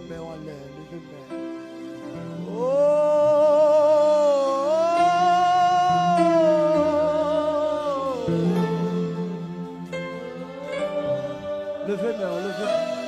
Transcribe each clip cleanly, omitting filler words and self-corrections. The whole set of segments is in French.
main en l'air, levez main. Oh, levez main, levez main.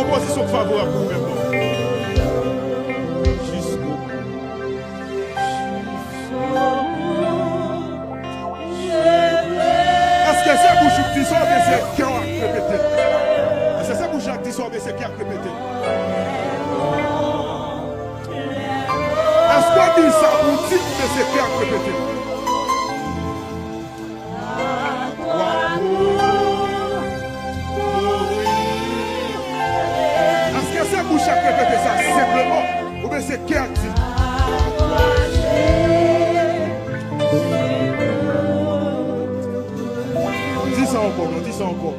position favorable pour vous-même. Est-ce que c'est bouche qui dit ça, mais c'est cœur à répéter? Est-ce que c'est bouche qui dit ça, mais c'est cœur à répéter? Est-ce qu'on dit ça pour dire, mais c'est cœur à répéter? Est-ce que c'est bouche qui répéter ça simplement, ou bien c'est cœur qui dit? Dis ça encore, non, dis ça encore.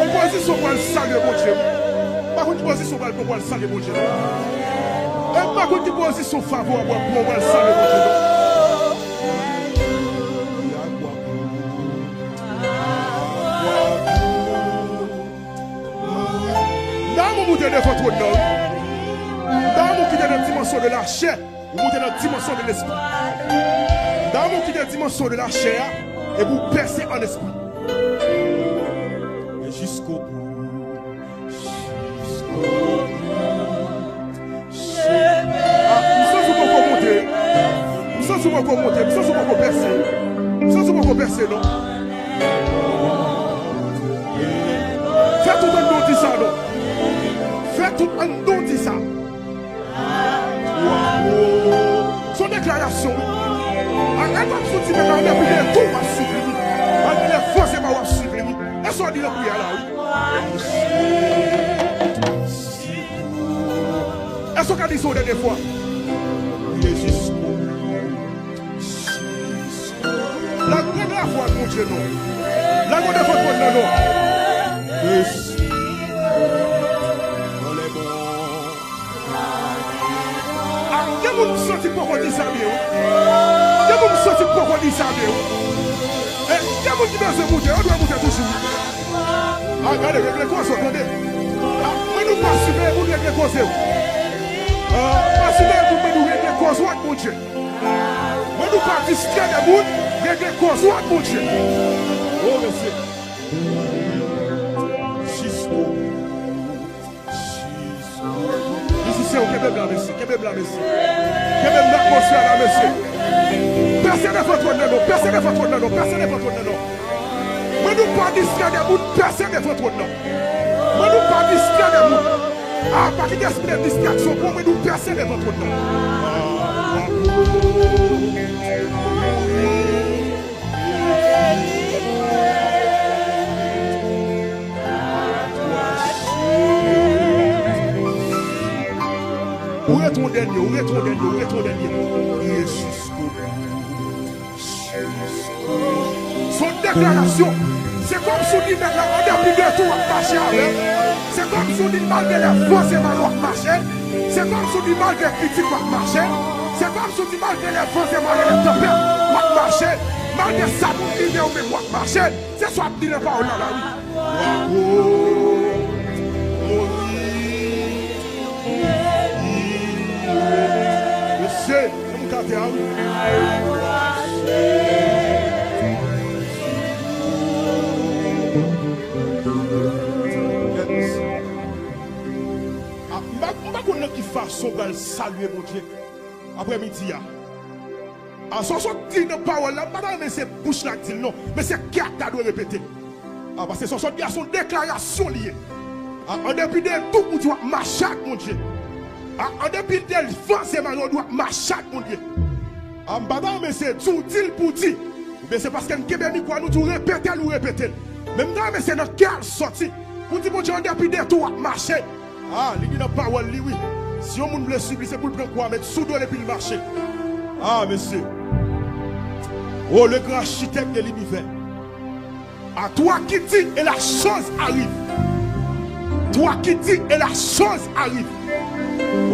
On position pour le saluer mon Dieu. Par contre, position pour le saluer mon Dieu. Et par contre, position favorable pour le saluer mon Dieu. Dans mon montée de votre nom, dans mon qui est dans la dimension de la chair, vous montez dans la dimension de l'esprit. Dans mon qui est dans la dimension de la chair, et vous percez en esprit. Et jusqu'au bout. Nous sommes encore monter. Nous sommes encore monter. Nous sommes encore percer. Nous sommes encore percer, non? Faites tout un don dit ça, non? Faites tout un don dit ça. Son déclaration. Elle va me sortir maintenant, elle va tout va suivre. Elle va forcément suivre. Est-ce qu'on dit la prière là? Est-ce qu'on a dit ça la dernière fois? La première fois, mon Dieu, non. La première fois, non, non. Quel monde me sentit pour qu'on dise ça bien? Quel monde me sentit pour qu'on dise ça bien? Quel monde qui doit se monter? On doit monter toujours. Regardez, les causes, attendez. Mais nous pas suivre, vous les causes. Pas suivre, vous nous les causes, mon Dieu. Mais nous pas distraire les gens, les causes, mon Dieu. Oh, monsieur. Musicien, quel est blanc, monsieur? Quel est blanc, monsieur? Quel est blanc, monsieur, là, monsieur? Personne n'est votre nom, personne n'est votre nom, personne n'est votre nom. Mais nous pas distraire les gens, personne n'est votre nom. Mais nous pas distraire les gens. Ah, pas qu'il y ait de distraction, pour nous personne n'est votre nom. Où est ton dernier? Où est ton dernier? Où est ton dernier? Son déclaration, c'est comme si on dit maintenant, on a plus de tout à marcher avec. C'est comme si on dit malgré les forces et malheurs marcher. C'est comme si on dit malgré les critiques à marcher. C'est comme si on dit malgré les forces et malgré les tempêtes à marcher. Malgré ça, on dit mais on met quoi marcher. C'est soit dit les paroles là, oui. Monsieur, je me garde à vous. Je ne sais pas qui façon de saluer mon Dieu après-midi. Sans dire de parole là, pas mais c'est bouche là dit non, mais c'est cœur qui doit répéter. Parce que ce sont son déclaration liée. En dépit de tout, on doit marcher avec mon Dieu. En dépit de l'avancement, on doit marcher avec mon Dieu. En badant, mais c'est tout dit pour dire. Mais c'est parce que nous nous répéter. Même quand c'est notre cœur sorti. Pour dire mon Dieu, en dépit de tout, on marcher. Il dit dans la parole, oui. Si on veut le subir, c'est pour le prendre quoi? Mettre sous dos et puis le marcher. Monsieur. Oh, le grand architecte de l'univers. À toi qui dis, et la chose arrive. Toi qui dis, et la chose arrive.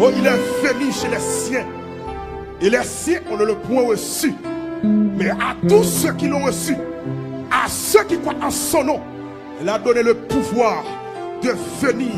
Oh, il est venu chez les siens. Et les siens, on ne le point reçu. Mais à tous ceux qui l'ont reçu, à ceux qui croient en son nom, il a donné le pouvoir de venir.